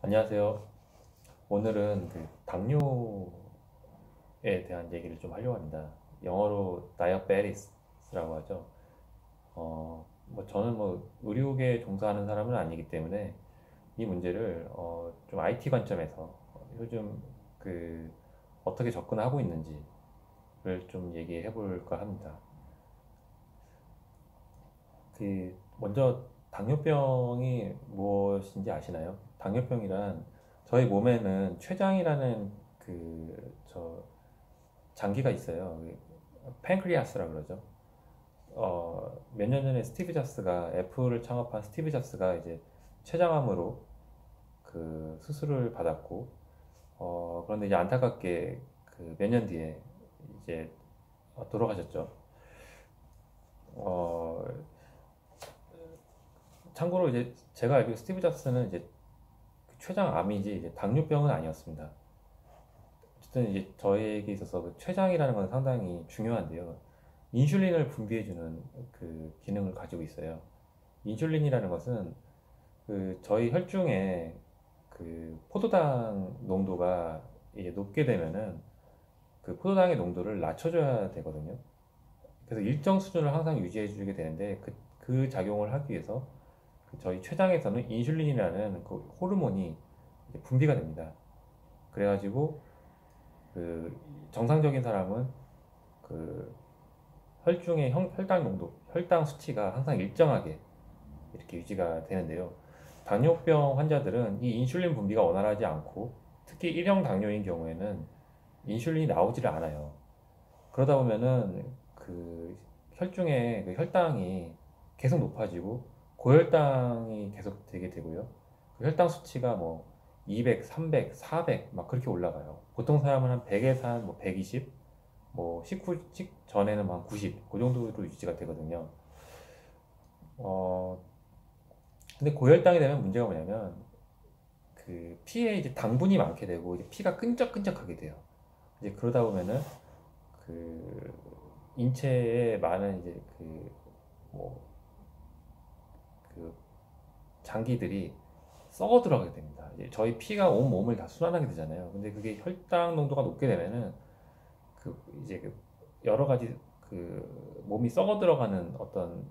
안녕하세요. 오늘은 당뇨에 대한 얘기를 좀 하려고 합니다. 영어로 다이어베티스라고 하죠. 뭐 저는 뭐 의료계에 종사하는 사람은 아니기 때문에 이 문제를 좀 IT 관점에서 요즘 그 어떻게 접근하고 있는지를 좀 얘기해 볼까 합니다. 먼저 당뇨병이 무엇인지 아시나요? 당뇨병이란 저희 몸에는 췌장이라는 저 장기가 있어요. 팬크리아스라 그러죠. 몇 년 전에 스티브 잡스가 애플을 창업한 스티브 잡스가 이제 췌장암으로 수술을 받았고, 그런데 이제 안타깝게 몇 년 뒤에 이제 돌아가셨죠. 어, 참고로 이제 제가 알기로 스티브 잡스는 이제 췌장암이지 이제 당뇨병은 아니었습니다. 어쨌든 이제 저에게 있어서 췌장이라는 건 상당히 중요한데요. 인슐린을 분비해주는 기능을 가지고 있어요. 인슐린이라는 것은 저희 혈중에 포도당 농도가 이제 높게 되면은 포도당의 농도를 낮춰줘야 되거든요. 그래서 일정 수준을 항상 유지해주게 되는데 그 작용을 하기 위해서 저희 췌장에서는 인슐린이라는 호르몬이 이제 분비가 됩니다. 그래가지고 정상적인 사람은 그 혈중의 혈당 농도, 혈당 수치가 항상 일정하게 이렇게 유지가 되는데요. 당뇨병 환자들은 이 인슐린 분비가 원활하지 않고 특히 1형 당뇨인 경우에는 인슐린이 나오지를 않아요. 그러다 보면은 혈중의 혈당이 계속 높아지고 고혈당이 계속 되게 되고요. 혈당 수치가 뭐 200, 300, 400 막 그렇게 올라가요. 보통 사람은 한 100에서 한 120, 뭐 식후식 전에는 한 90, 그 정도로 유지가 되거든요. 어, 근데 고혈당이 되면 문제가 뭐냐면 피에 이제 당분이 많게 되고 이제 피가 끈적끈적하게 돼요. 이제 그러다 보면은 그 인체에 많은 이제 뭐 그 장기들이 썩어 들어가게 됩니다. 이제 저희 피가 온 몸을 다 순환하게 되잖아요. 근데 그게 혈당 농도가 높게 되면은 이제 여러 가지 몸이 썩어 들어가는 어떤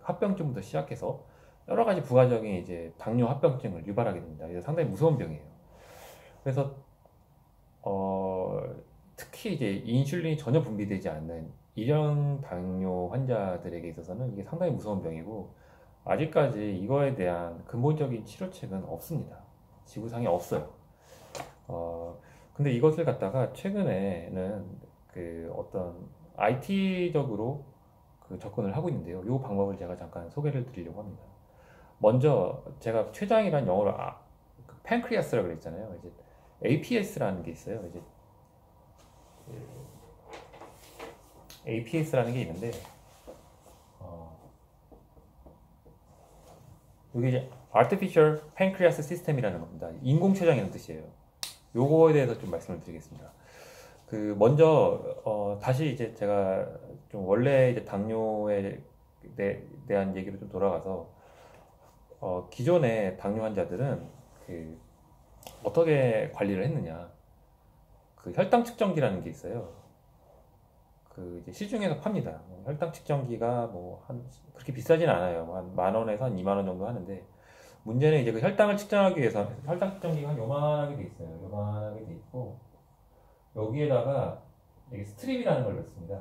합병증부터 시작해서 여러 가지 부가적인 이제 당뇨 합병증을 유발하게 됩니다. 그래서 상당히 무서운 병이에요. 그래서 어, 특히 이제 인슐린이 전혀 분비되지 않는 일형 당뇨 환자들에게 있어서는 이게 상당히 무서운 병이고 아직까지 이거에 대한 근본적인 치료책은 없습니다. 지구상에 없어요. 어, 근데 이것을 갖다가 최근에는 어떤 IT적으로 접근을 하고 있는데요. 이 방법을 제가 잠깐 소개를 드리려고 합니다. 먼저 제가 췌장이란 영어로 팬크리아스라고 그랬잖아요. 이제 APS라는 게 있어요. 이제 APS라는 게 있는데 이게 이제 Artificial Pancreas System이라는 겁니다. 인공췌장이라는 뜻이에요. 요거에 대해서 좀 말씀을 드리겠습니다. 먼저 다시 이제 제가 좀 원래 이제 당뇨에 대한 얘기로 좀 돌아가서 기존의 당뇨 환자들은 어떻게 관리를 했느냐. 혈당 측정기라는 게 있어요. 이제 시중에서 팝니다. 혈당 측정기가 뭐 그렇게 비싸진 않아요. 한 10,000원에서 한 20,000원 정도 하는데 문제는 이제 혈당을 측정하기 위해서 혈당 측정기가 한 요만하게 돼 있어요. 요만하게 돼 있고 여기에다가 여기 스트립이라는 걸 넣습니다.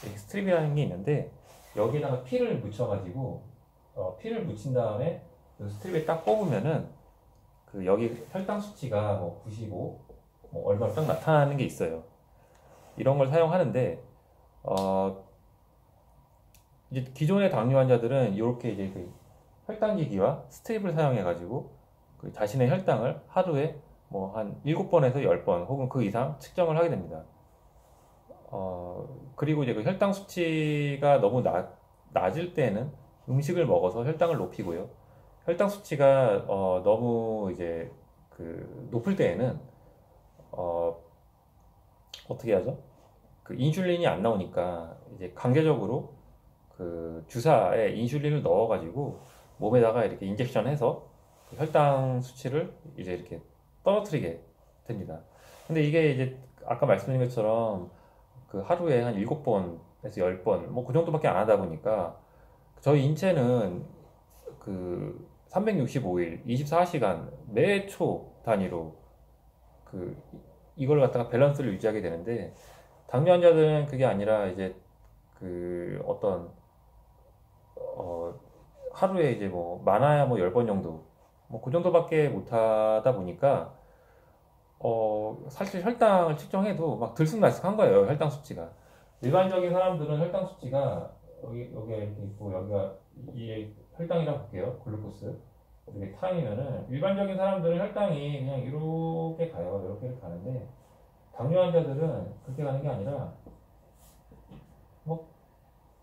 여기 스트립이라는 게 있는데 여기에다가 피를 묻혀가지고 피를 묻힌 다음에 스트립에 딱 뽑으면은 여기 혈당 수치가 뭐 95, 뭐 얼마나 딱 나타나는 게 있어요. 이런 걸 사용하는데 이제 기존의 당뇨 환자들은 이렇게 이제 혈당기기와 스트립을 사용해가지고 자신의 혈당을 하루에 뭐 한 7번에서 10번 혹은 그 이상 측정을 하게 됩니다. 그리고 이제 혈당 수치가 너무 낮을 때는 음식을 먹어서 혈당을 높이고요. 혈당 수치가 너무 이제 높을 때에는 어떻게 하죠? 인슐린이 안 나오니까 이제 강제적으로 주사에 인슐린을 넣어가지고 몸에다가 이렇게 인젝션해서 혈당 수치를 이제 이렇게 떨어뜨리게 됩니다. 근데 이게 이제 아까 말씀드린 것처럼 그 하루에 한 7번에서 10번 뭐 그 정도밖에 안 하다 보니까 저희 인체는 그 365일 24시간 매 초 단위로 그 이걸 갖다가 밸런스를 유지하게 되는데 당뇨 환자들은 그게 아니라 이제 그 어떤 어 하루에 이제 뭐 많아야 뭐 10번 정도 뭐 그 정도밖에 못 하다 보니까 사실 혈당을 측정해도 막 들쑥날쑥한 거예요. 혈당 수치가. 일반적인 사람들은 혈당 수치가 여기가 이렇게 있고 여기가 이 혈당이라고 볼게요. 글루코스. 이게 타임이면은 일반적인 사람들은 혈당이 그냥 이렇게 가요. 이렇게 가는데 당뇨 환자들은 그렇게 가는 게 아니라 뭐,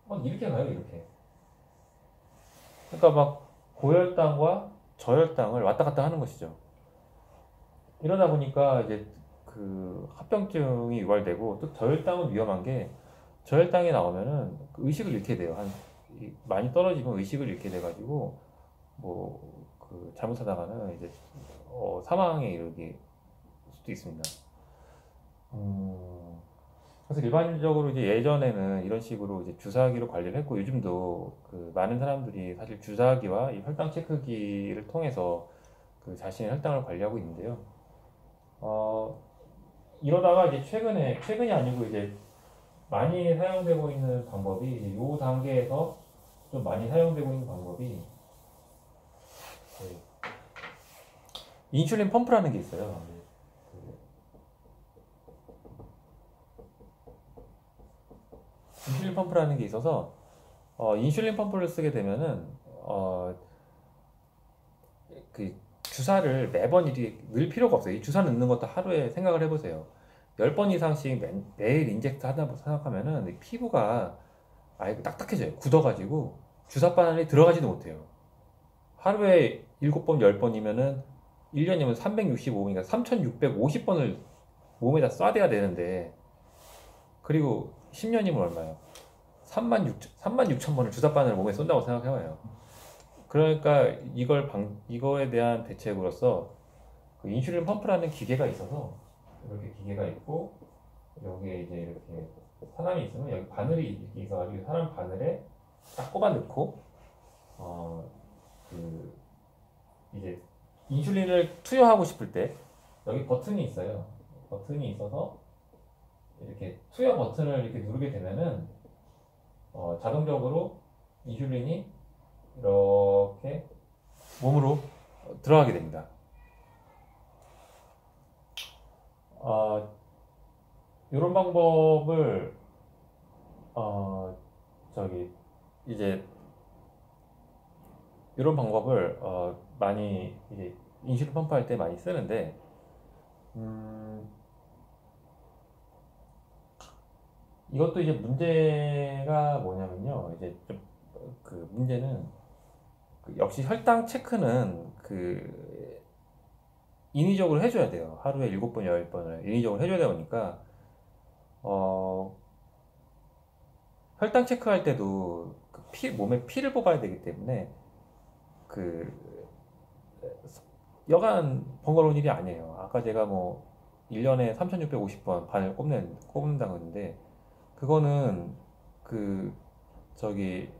막 이렇게 가요. 이렇게. 그러니까 막 고혈당과 저혈당을 왔다 갔다 하는 것이죠. 이러다 보니까 이제 그 합병증이 유발되고 또 저혈당은 위험한 게 저혈당이 나오면은 그 의식을 잃게 돼요. 많이 떨어지면 의식을 잃게 돼가지고 뭐 그 잘못하다가는 이제 사망에 이르게 수도 있습니다. 그래서 일반적으로 이제 예전에는 이런 식으로 이제 주사기로 관리를 했고 요즘도 그 많은 사람들이 사실 주사기와 이 혈당 체크기를 통해서 그 자신의 혈당을 관리하고 있는데요. 어, 이러다가 이제 최근이 아니고 이제 많이 사용되고 있는 방법이 이제 요 단계에서 좀 많이 사용되고 있는 방법이 그 인슐린 펌프라는 게 있어요. 인슐린 펌프라는 게 있어서 인슐린 펌프를 쓰게 되면은 그 주사를 매번 이렇게 넣을 필요가 없어요. 이 주사 넣는 것도 하루에 생각을 해보세요. 10번 이상씩 매일 인젝트 하다 생각하면은 피부가 아예 딱딱해져요. 굳어가지고 주사바늘이 들어가지도 못해요. 하루에 7번, 10번이면은 1년이면 365번이니까 3650번을 몸에다 쏴대야 되는데 그리고 10년이면 얼마예요? 3만 6천 번을 주사바늘을 몸에 쏜다고 생각해봐요. 그러니까 이거에 대한 대책으로서 그 인슐린 펌프라는 기계가 있어서 이렇게 기계가 있고 여기에 이제 이렇게 사람이 있으면 여기 바늘이 이렇게 있어가지고 사람 바늘에 딱 꼽아 넣고 그 이제 인슐린을 투여하고 싶을 때 여기 버튼이 있어요. 버튼이 있어서 이렇게 투여 버튼을 이렇게 누르게 되면은 자동적으로 인슐린이 이렇게 몸으로 들어가게 됩니다. 이런 방법을 저기 이제 이런 방법을 많이 이제 인슐린 펌프 할 때 많이 쓰는데 이것도 이제 문제가 뭐냐면요. 이제 좀 그 문제는 역시 혈당 체크는 그 인위적으로 해줘야 돼요. 하루에 7번, 10번을 인위적으로 해줘야 되니까 혈당 체크할 때도 그 몸에 피를 뽑아야 되기 때문에 그 여간 번거로운 일이 아니에요. 아까 제가 뭐 1년에 3650번 바늘 꼽는다고 했는데 그거는 그 저기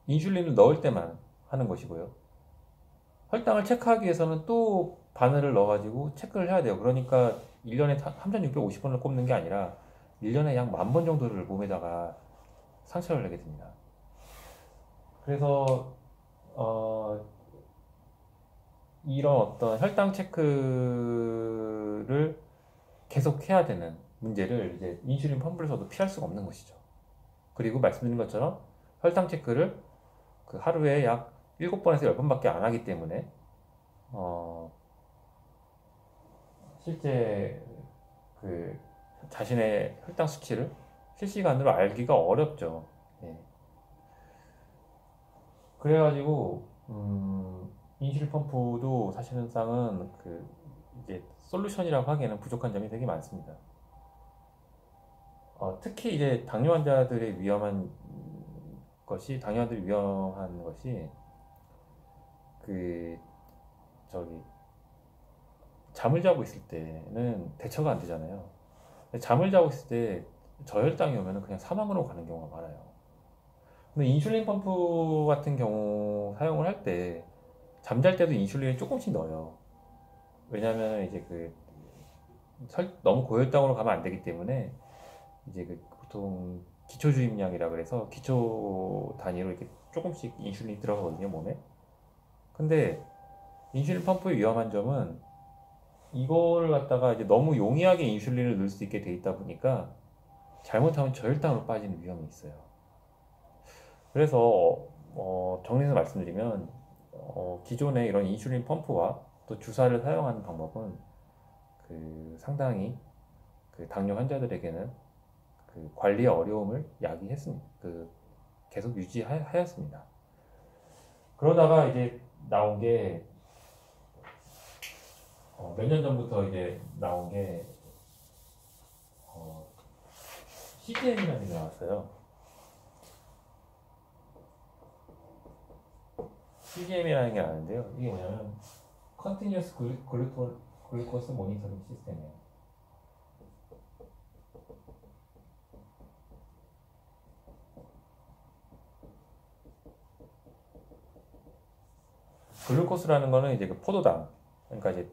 인슐린을 넣을 때만 하는 것이고요. 혈당을 체크하기 위해서는 또 바늘을 넣어가지고 체크를 해야 돼요. 그러니까 1년에 3650번을 꼽는 게 아니라 1년에 약 10,000번 정도를 몸에다가 상처를 내게 됩니다. 그래서 이런 어떤 혈당 체크를 계속 해야 되는 문제를 이제 인슐린 펌프에서도 피할 수가 없는 것이죠. 그리고 말씀드린 것처럼 혈당 체크를 그 하루에 약 7번에서 10번밖에 안 하기 때문에 실제 그 자신의 혈당 수치를 실시간으로 알기가 어렵죠. 예. 그래가지고 인슐린 펌프도 사실상은 그 이제 솔루션이라고 하기에는 부족한 점이 되게 많습니다. 특히 이제 당뇨 환자들의 위험한 것이 당뇨들 위험한 것이 그 저기 잠을 자고 있을 때는 대처가 안 되잖아요. 잠을 자고 있을 때 저혈당이 오면 그냥 사망으로 가는 경우가 많아요. 근데 인슐린 펌프 같은 경우 사용을 할 때 잠잘 때도 인슐린을 조금씩 넣어요. 왜냐하면 이제 너무 고혈당으로 가면 안 되기 때문에 이제 보통 기초 주입량이라 그래서 기초 단위로 이렇게 조금씩 인슐린이 들어가거든요, 몸에. 근데 인슐린 펌프의 위험한 점은 이거를 갖다가 이제 너무 용이하게 인슐린을 넣을 수 있게 돼 있다 보니까 잘못하면 저혈당으로 빠지는 위험이 있어요. 그래서 정리해서 말씀드리면 기존의 이런 인슐린 펌프와 또 주사를 사용하는 방법은 상당히 당뇨 환자들에게는 관리의 어려움을 야기했습니다. 계속 유지하였습니다. 그러다가 이제 나온 게 몇 년 전부터 이제 나온 게 CGM이라는 게 나왔어요. CGM이라는 게 나왔는데요. 이게 뭐냐면 Continuous Glucose Monitoring 시스템이에요. 글루코스라는 거는 이제 포도당, 그러니까 이제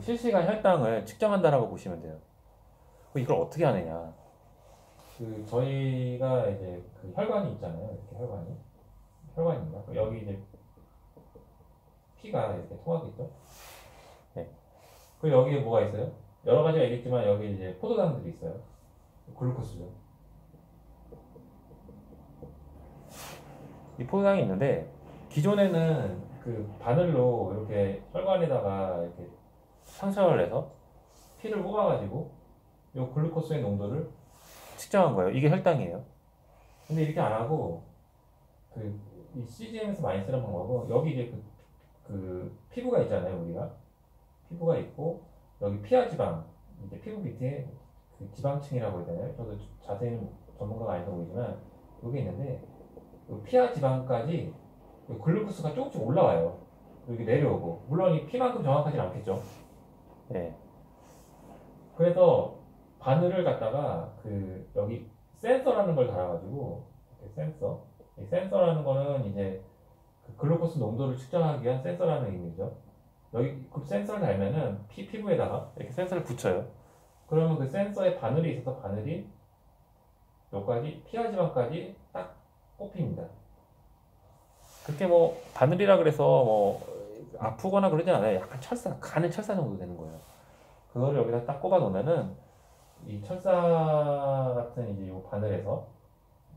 실시간 혈당을 측정한다라고 보시면 돼요. 이걸 어떻게 하느냐? 저희가 이제 혈관이 있잖아요. 이렇게 혈관입니다. 여기 이제 피가 이렇게 통하겠죠? 네. 그리고 여기에 뭐가 있어요? 여러 가지가 있겠지만 여기 이제 포도당들이 있어요. 글루코스죠. 이 포도당이 있는데 기존에는 바늘로 이렇게 혈관에다가 이렇게 상처를 해서 피를 뽑아가지고 이 글루코스의 농도를 측정한 거예요. 이게 혈당이에요. 근데 이렇게 안 하고 이 CGM에서 많이 쓰는 방법은 여기 이제 피부가 있잖아요. 우리가 피부가 있고 여기 피하 지방, 이제 피부 밑에 지방층이라고 해야 되나요? 저도 자세히는 전문가가 아니서 보이지만 여기 있는데 피하 지방까지 글루코스가 조금씩 올라와요. 여기 내려오고 물론 이 피만큼 정확하진 않겠죠. 네. 그래서 바늘을 갖다가 여기 센서라는 걸 달아가지고 센서라는 거는 이제 글루코스 농도를 측정하기 위한 센서라는 의미죠. 여기 센서를 달면은 피부에다가 이렇게 센서를 붙여요. 그러면 그 센서에 바늘이 있어서 바늘이 여기까지 피하 지방까지 딱 꼽힙니다. 그렇게 바늘이라 그래서 아프거나 그러진 않아요. 약간 가는 철사 정도 되는 거예요. 그거를 여기다 딱 꼽아 놓으면은 이 철사 같은 이제 요 바늘에서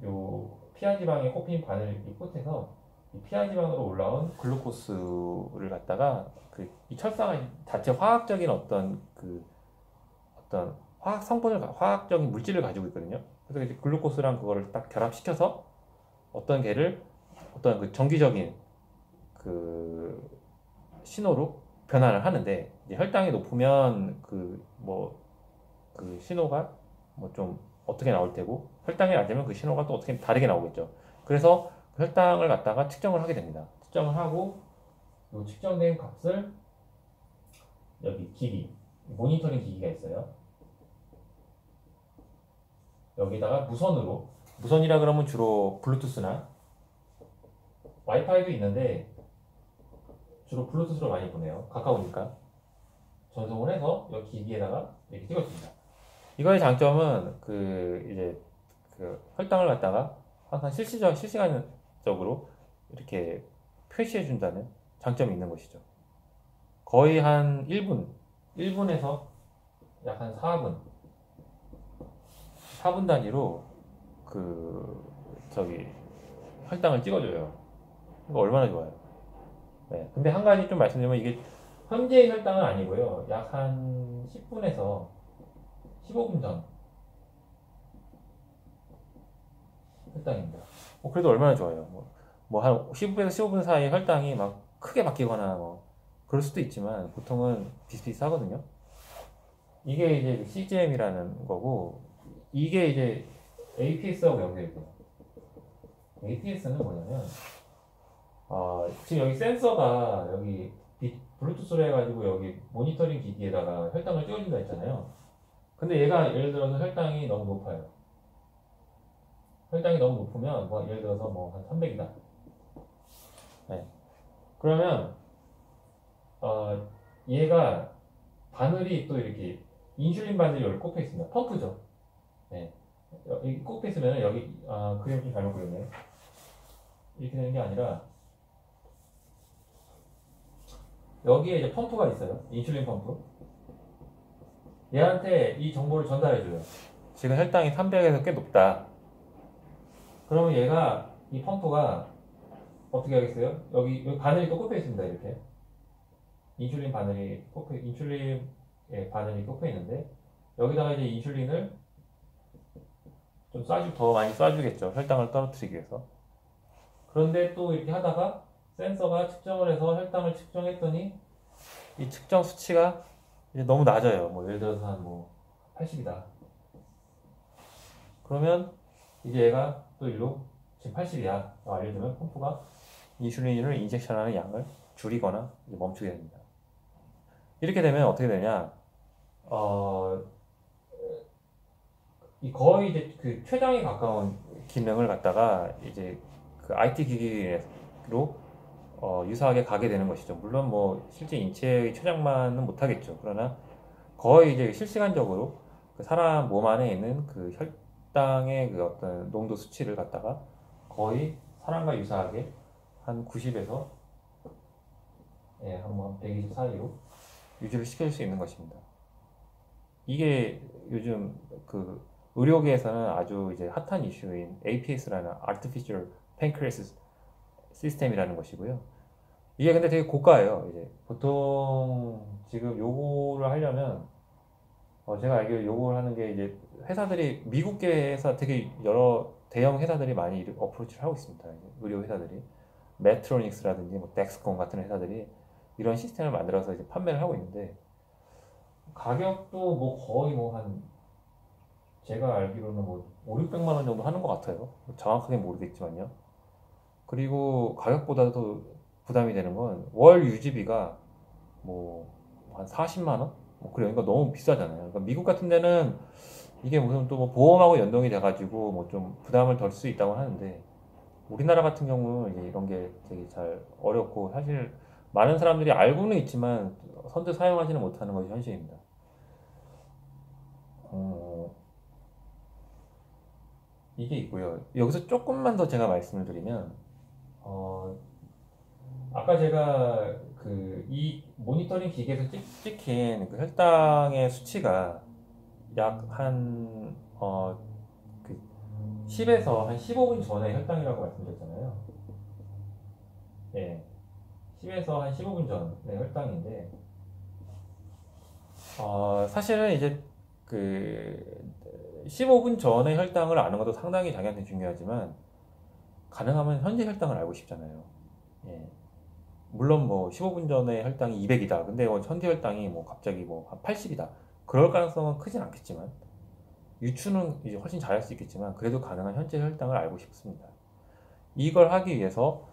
요 피하 지방에 꼽힌 바늘 이 끝에서 이 피하 지방으로 올라온 글루코스를 갖다가 이 철사가 자체 화학적인 어떤 화학적인 물질을 가지고 있거든요. 그래서 이제 글루코스랑 그거를 딱 결합시켜서 어떤 정기적인 신호로 변화를 하는데 이제 혈당이 높으면 신호가 좀 어떻게 나올 테고 혈당이 낮으면 그 신호가 또 어떻게 다르게 나오겠죠. 그래서 혈당을 갖다가 측정을 하게 됩니다. 측정을 하고 이 측정된 값을 여기 모니터링 기기가 있어요. 여기다가 무선이라 그러면 주로 블루투스나 와이파이도 있는데 주로 블루투스로 많이 보내요. 가까우니까 전송을 해서 여기 기기에다가 이렇게 찍어줍니다. 이거의 장점은 혈당을 갖다가 항상 실시간적으로 이렇게 표시해준다는 장점이 있는 것이죠. 거의 한 1분에서 약 한 4분 단위로 혈당을 찍어줘요. 이거 얼마나 좋아요. 네. 근데 한 가지 좀 말씀드리면 이게 현재의 혈당은 아니고요. 약 한 10분에서 15분 전 혈당입니다. 그래도 얼마나 좋아요. 한 10분에서 15분 사이에 혈당이 막 크게 바뀌거나 그럴 수도 있지만 보통은 비슷비슷하거든요. 이게 이제 CGM이라는 거고 이게 이제 APS하고 연결이 돼요. APS는 뭐냐면 지금 여기 센서가 여기 블루투스로 해가지고 여기 모니터링 기기에다가 혈당을 띄워준다 했잖아요. 근데 얘가 예를 들어서 혈당이 너무 높아요. 혈당이 너무 높으면 뭐 예를 들어서 뭐 한 300이다. 네. 그러면 얘가 바늘이 또 이렇게 인슐린 바늘이 여기 꼽혀 있습니다. 펌프죠. 네. 여기 꼽혀 있으면 여기 그림 좀 잘못 그렸네. 이렇게 되는 게 아니라 여기에 이제 펌프가 있어요. 인슐린 펌프. 얘한테 이 정보를 전달해줘요. 지금 혈당이 300에서 꽤 높다. 그러면 얘가 이 펌프가 어떻게 하겠어요? 여기 바늘이 또 꼽혀 있습니다. 이렇게 인슐린의 바늘이 꼽혀 있는데 여기다가 이제 인슐린을 좀 더 많이 쏴주겠죠. 혈당을 떨어뜨리기 위해서. 그런데 또 이렇게 하다가 센서가 측정을 해서 혈당을 측정했더니 이 측정 수치가 이제 너무 낮아요. 뭐 예를 들어서 한 뭐 80이다. 그러면 이제 얘가 또 일로 지금 80이야. 알려주면 펌프가 인슐린을 인젝션하는 양을 줄이거나 멈추게 됩니다. 이렇게 되면 어떻게 되냐? 거의 이제 그 췌장에 가까운 기능을 갖다가 이제 그 IT 기기로 유사하게 가게 되는 것이죠. 물론 뭐 실제 인체의 췌장만은 못하겠죠. 그러나 거의 이제 실시간적으로 그 사람 몸 안에 있는 그 혈당의 그 어떤 농도 수치를 갖다가 거의 사람과 유사하게 한 90에서 한 120 사이로 유지를 시킬 수 있는 것입니다. 이게 요즘 그 의료계에서는 아주 이제 핫한 이슈인 APS라는 Artificial Pancreas System이라는 것이고요. 이게 근데 되게 고가예요. 이제 보통 지금 요거를 하려면 제가 알기로 요걸 하는 게 이제 회사들이 미국계 회사 되게 여러 대형 회사들이 많이 어프로치를 하고 있습니다. 의료 회사들이 메트로닉스라든지 뭐 덱스콘 같은 회사들이 이런 시스템을 만들어서 이제 판매를 하고 있는데 가격도 뭐 거의 뭐 한 제가 알기로는 뭐 5, 600만 원 정도 하는 것 같아요. 정확하게 모르겠지만요. 그리고 가격보다도 부담이 되는 건 월 유지비가 뭐 한 40만 원? 뭐 그래요. 그러니까 너무 비싸잖아요. 그러니까 미국 같은 데는 이게 무슨 또 뭐 보험하고 연동이 돼가지고 뭐 좀 부담을 덜 수 있다고 하는데 우리나라 같은 경우는 이제 이런 게 되게 잘 어렵고 사실 많은 사람들이 알고는 있지만 선뜻 사용하지는 못하는 것이 현실입니다. 이게 있고요. 여기서 조금만 더 제가 말씀을 드리면 아까 제가 그 이 모니터링 기계에서 찍힌 그 혈당의 수치가 약 한 그 10에서 한 15분 전에 혈당이라고 말씀드렸잖아요. 예. 10에서 한 15분 전의 혈당인데 사실은 이제 그 15분 전의 혈당을 아는 것도 상당히 자기한테 중요하지만 가능하면 현재 혈당을 알고 싶잖아요. 예. 물론 뭐 15분 전에 혈당이 200이다. 근데 현재 혈당이 뭐 갑자기 뭐 한 80이다. 그럴 가능성은 크진 않겠지만 유추는 이제 훨씬 잘할 수 있겠지만 그래도 가능한 현재 혈당을 알고 싶습니다. 이걸 하기 위해서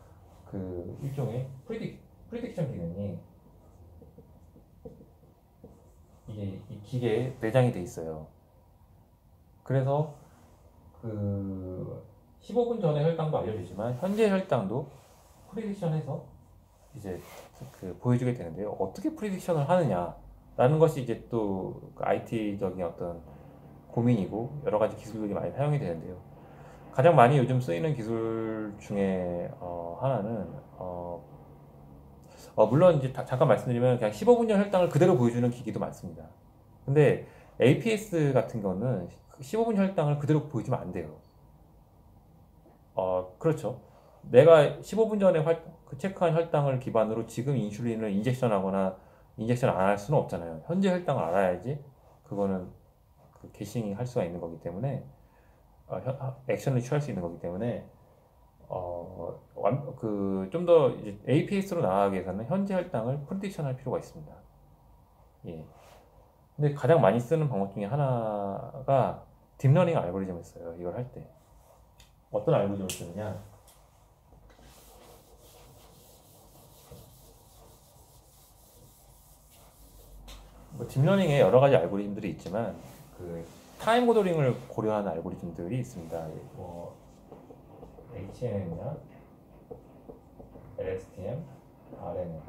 그 일종의 프리딕션 기능이 이게 이 기계에 내장이 돼 있어요. 그래서 그 15분 전에 혈당도 알려주지만 현재 혈당도 프리딕션해서 이제 그 보여주게 되는데요. 어떻게 프리딕션을 하느냐라는 것이 이제 또 IT적인 어떤 고민이고 여러 가지 기술들이 많이 사용이 되는데요. 가장 많이 요즘 쓰이는 기술 중에 하나는 물론 이제 잠깐 말씀드리면 그냥 15분 전 혈당을 그대로 보여주는 기기도 많습니다. 근데 APS 같은 경우는 15분 혈당을 그대로 보여주면 안 돼요. 그렇죠. 내가 15분 전에 체크한 혈당을 기반으로 지금 인슐린을 인젝션하거나 인젝션 안 할 수는 없잖아요. 현재 혈당을 알아야지 그거는 그 게싱이 할 수가 있는 거기 때문에 액션을 취할 수 있는 거기 때문에 좀 더 APS로 나아가기 위해서는 현재 혈당을 프리딕션 할 필요가 있습니다. 예. 근데 가장 많이 쓰는 방법 중에 하나가 딥러닝 알고리즘을 써요. 이걸 할 때. 어떤 알고리즘을 쓰느냐? 뭐 딥러닝에 여러 가지 알고리즘들이 있지만 그 타임 모델링을 고려하는 알고리즘들이 있습니다. 뭐 HNN이나 LSTM, RNN.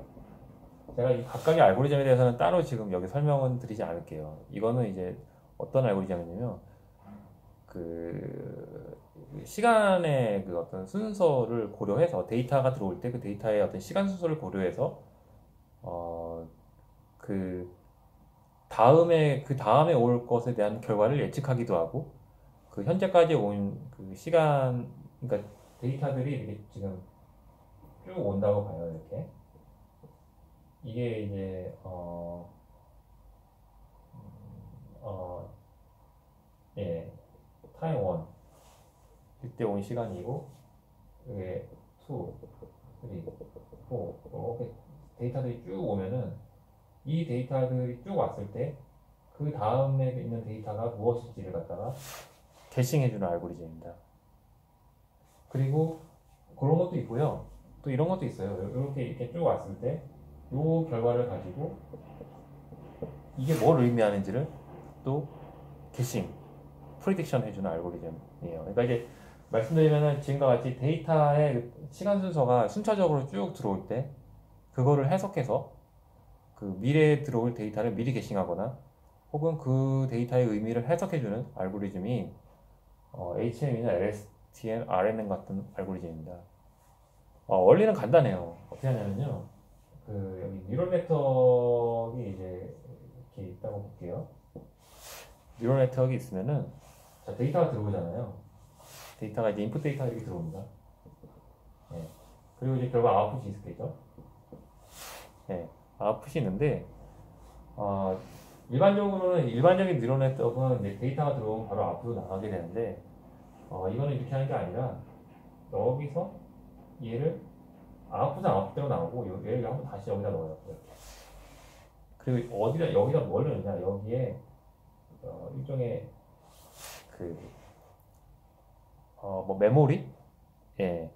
제가 이 각각의 알고리즘에 대해서는 따로 지금 여기 설명은 드리지 않을게요. 이거는 이제 어떤 알고리즘이냐면 그 시간의 그 어떤 순서를 고려해서 데이터가 들어올 때 그 데이터의 어떤 시간 순서를 고려해서 그 다음에 올 것에 대한 결과를 예측하기도 하고 그 현재까지 온 그 시간 그러니까 데이터들이 이렇게 지금 쭉 온다고 봐요. 이렇게 이게 이제 어, 예, 타임 1 이때 온 시간이고 이게 2, 3, 4 이렇게 데이터들이 쭉 오면은 이 데이터들이 쭉 왔을 때 그 다음에 있는 데이터가 무엇일지를 갖다가 캐싱해주는 알고리즘입니다. 그리고 그런 것도 있고요. 또 이런 것도 있어요. 이렇게 쭉 왔을 때 이 결과를 가지고 이게 뭘 의미하는지를 또 캐싱, 프리딕션 해주는 알고리즘이에요. 그러니까 이제 말씀드리면은 지금과 같이 데이터의 시간 순서가 순차적으로 쭉 들어올 때 그거를 해석해서 그 미래에 들어올 데이터를 미리 캐싱하거나 혹은 그 데이터의 의미를 해석해주는 알고리즘이 HM이나 LSTM, RNN 같은 알고리즘입니다. 원리는 간단해요. 어떻게 하냐면요. 그 여기 뉴럴 네트워크가 이제 이렇게 있다고 볼게요. 뉴럴 네트워크가 있으면은 자, 데이터가 들어오잖아요. 데이터가 이제 인풋 데이터가 이렇게 들어옵니다. 네. 그리고 이제 결과 아웃풋이 있겠죠. 네. 아웃풋이 있는데 어, 일반적인 뉴럴 네트워크는 이제 데이터가 들어오면 바로 아웃풋으로 나가게 되는데 이거는 이렇게 하는 게 아니라 여기서 얘를 아웃풋은 아웃풋대로 나오고 얘를 한번 다시 여기다 넣어요. 이렇게. 그리고 여기다 뭘 넣느냐 여기에 일종의 그 뭐 메모리 예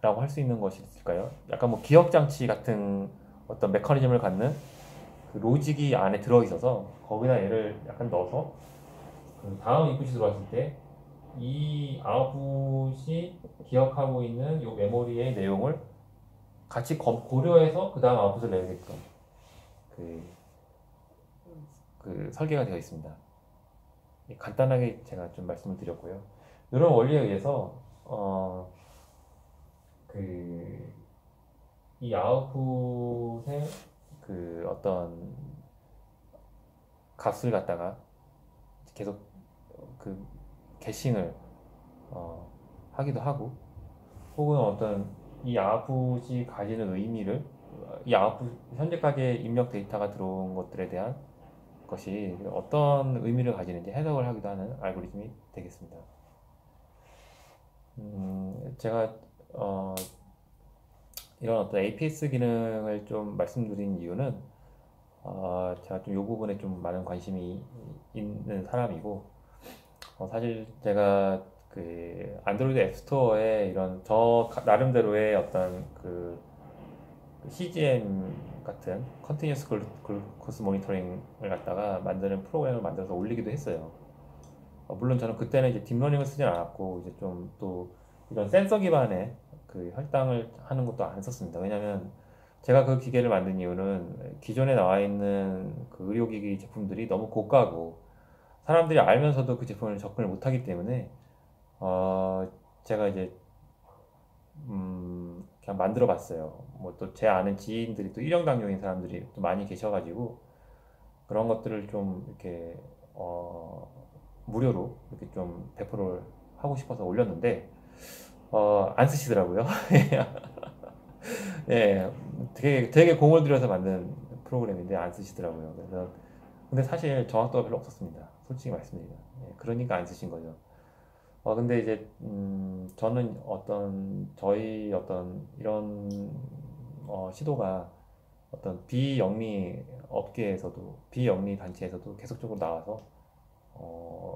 라고 할 수 있는 것이 있을까요? 약간 뭐 기억 장치 같은 어떤 메커니즘을 갖는 그 로직이 안에 들어 있어서 거기다 얘를 약간 넣어서 그 다음 인풋이 들어왔을 때 이 아웃풋이 기억하고 있는 이 메모리의 내용을 같이 고려해서 그 다음 아웃풋을 내게끔 그, 그 설계가 되어 있습니다. 간단하게 제가 좀 말씀을 드렸고요. 이런 원리에 의해서 그 이 아웃풋의 그 어떤 값을 갖다가 계속 그 개싱을 하기도 하고 혹은 어떤 이 아웃풋이 가지는 의미를 이 아웃풋 현재까지 입력 데이터가 들어온 것들에 대한 것이 어떤 의미를 가지는지 해석을 하기도 하는 알고리즘이 되겠습니다. 제가 이런 어떤 APS 기능을 좀 말씀드린 이유는 제가 좀 이 부분에 좀 많은 관심이 있는 사람이고 사실 제가 그 안드로이드 앱스토어에 이런 저 나름대로의 어떤 그 CGM 같은 컨티뉴어스 글루코스 모니터링을 갖다가 만드는 프로그램을 만들어서 올리기도 했어요. 물론 저는 그때는 이제 딥러닝을 쓰진 않았고 이제 좀 또 이런 센서 기반의 그 혈당을 하는 것도 안 썼습니다. 왜냐면 제가 그 기계를 만든 이유는 기존에 나와 있는 그 의료기기 제품들이 너무 고가고 사람들이 알면서도 그 제품을 접근을 못하기 때문에 제가 이제 그냥 만들어 봤어요. 뭐 또 제 아는 지인들이 또 일형당뇨인 사람들이 또 많이 계셔가지고 그런 것들을 좀 이렇게 무료로 이렇게 좀 배포를 하고 싶어서 올렸는데 안 쓰시더라고요. 예, 되게 공을 들여서 만든 프로그램인데 안 쓰시더라고요. 그래서 근데 사실 정확도가 별로 없었습니다. 솔직히 말씀드리면. 예, 그러니까 안 쓰신 거죠. 근데 이제 저는 저희 어떤 이런 시도가 어떤 비영리 업계에서도 비영리 단체에서도 계속적으로 나와서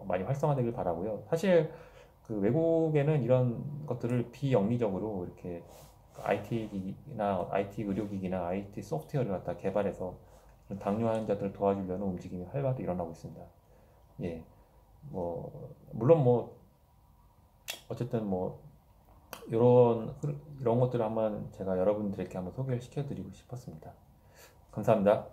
많이 활성화되길 바라고요. 사실 그 외국에는 이런 것들을 비영리적으로 이렇게 IT 기기나 IT 의료기기나 IT 소프트웨어를 갖다 개발해서 당뇨 환자들을 도와주려는 움직임이 활발히 일어나고 있습니다. 예, 뭐 물론 뭐 어쨌든 뭐 이런 것들을 한번 제가 여러분들에게 한번 소개를 시켜드리고 싶었습니다. 감사합니다.